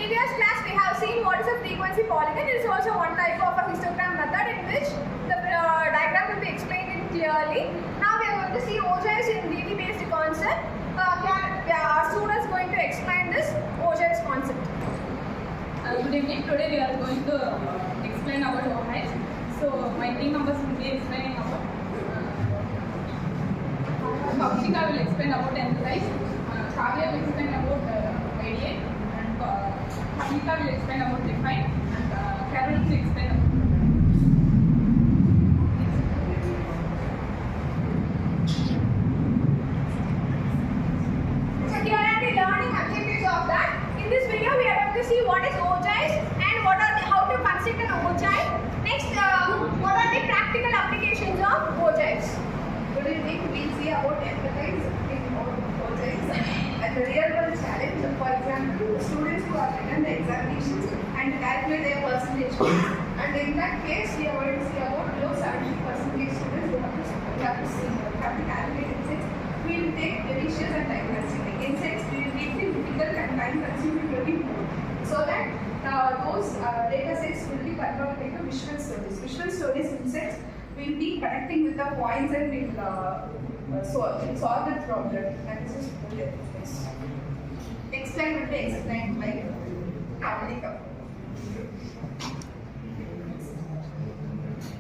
previous class we have seen what is a frequency polygon. It is also one type of a histogram method in which the diagram will be explained clearly. Now we are going to see Ogives in DV based concept. Our students going to explain this Ogives concept. Good evening. Today we are going to explain about Ogives. So my team members will be explaining about. Bhavshika will explain about enterprise. Kavya will explain about ideate, and Hamika will explain about define, and Carol will explain about. So here are the learning objectives of that. In this video we are going to see what is Ogives and how to construct an Ogive. Next, what are the practical applications of Ogives? Good evening. We'll see about empathize in Ogives and the real world challenge. For example, students who have written the examinations and calculate their percentage. And in that case, we are going to see about below 70% students who have to calculate insights. We will take delicious and time consuming insights. We will make them difficult and time consuming very more. So that those data sets will be converted into visual stories. Visual stories insights will be connecting with the points and will solve the problem. And this is good. Next slide will be explained by Graphical.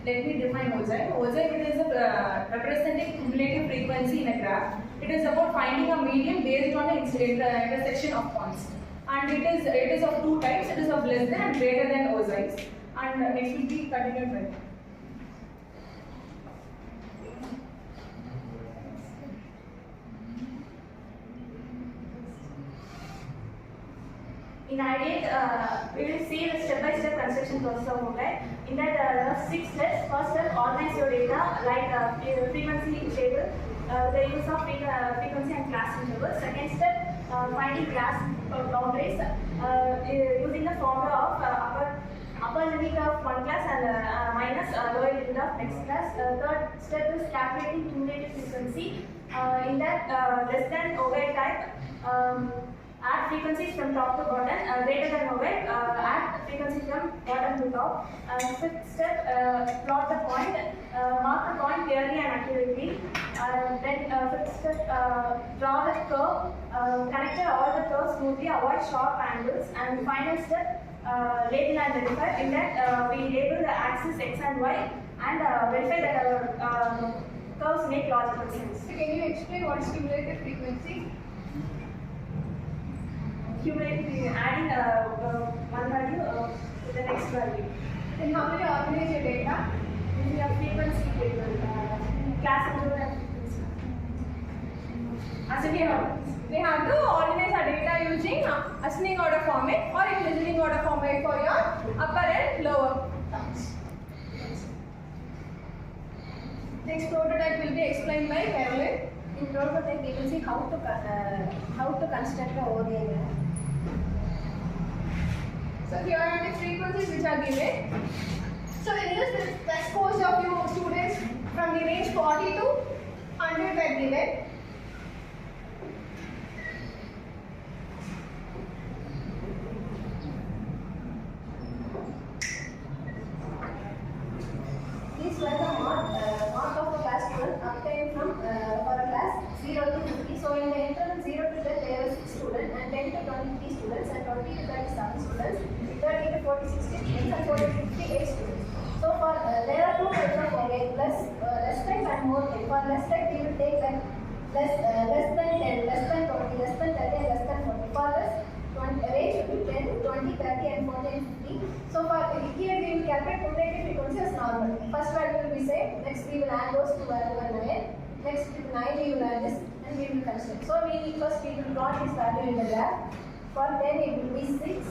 Let me define Ogive. Ogive is a representing cumulative frequency in a graph. It is about finding a median based on the intersection of points. And it is of two types. It is of less than and greater than Ogives. And next will be continued by. In ideate, we will see the step-by-step construction process of Ogive. In that, there are 6 steps. First step, organize your data like frequency table, the use of frequency and class intervals. Second step, finding class boundaries using the formula of upper limit of one class and minus lower limit of next class. Third step is calculating cumulative frequency. In that, less than Ogive type. Add frequencies from top to bottom, greater than Ogive, add frequency from bottom to top. Fifth step, plot the point, mark the point clearly and accurately. Then fifth step, draw the curve, connect all the curves smoothly, avoid sharp angles. And final step, label and verify. In that, we label the axis x and y and verify that our curves make logical sense. So can you explain what is cumulative frequency? Cumulative, adding one value to the next value. And how will you organize your data? We have frequency table, class interval and frequency. We have to organize our data using ascending order format or in descending order format for your upper and lower terms. Next prototype will be explained by Caroline. In prototype, we will see how to construct the Ogive. So here are the frequencies which are given. So in this test course of you students from the range 40 to 100 were given. These were the mark of the class 12 obtained from for a class 0 to 50. So in the interval 0 to 10 there were 6 students and 10 to 23 students and 20 to 37 students, 30 to 40, 60 students and 40 to 58 students. So for there are two types of Ogive, less type and more type. For less type we will take like less than 10, less than 20, less than 30 and less than 40. For less range will be 10, 20, 30 and 40 and 50. So for here we will calculate cumulative frequency as normal. First value will be same, next we will add those two value and 9, next with 9 we will add this and we will construct. So first we will plot this value in the graph. For 10 it will be 6.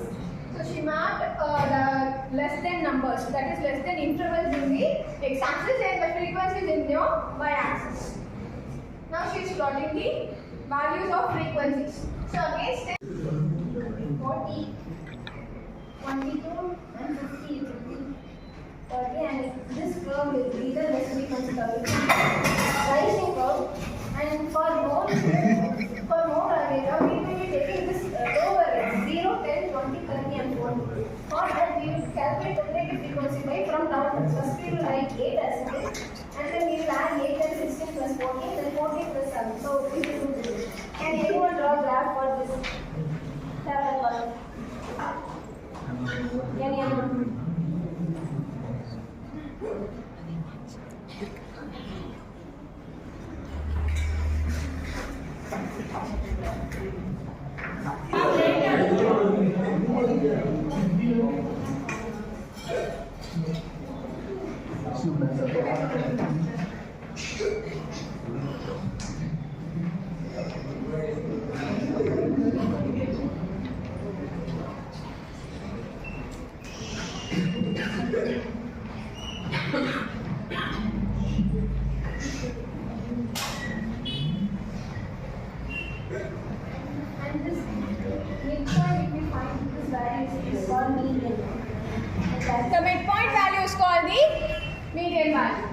So she marked the less than numbers, that is less than intervals in the x-axis and the frequencies in your y-axis. Now she is plotting the values of frequencies. So again step 40, 22 and 50, 30 and this curve will be the next frequency curve. Rising curve, and for more data we will be taking this lower range 0, 10, 20, 30 N1. And this midpoint, if we find this value is called median. The midpoint value is called the median value.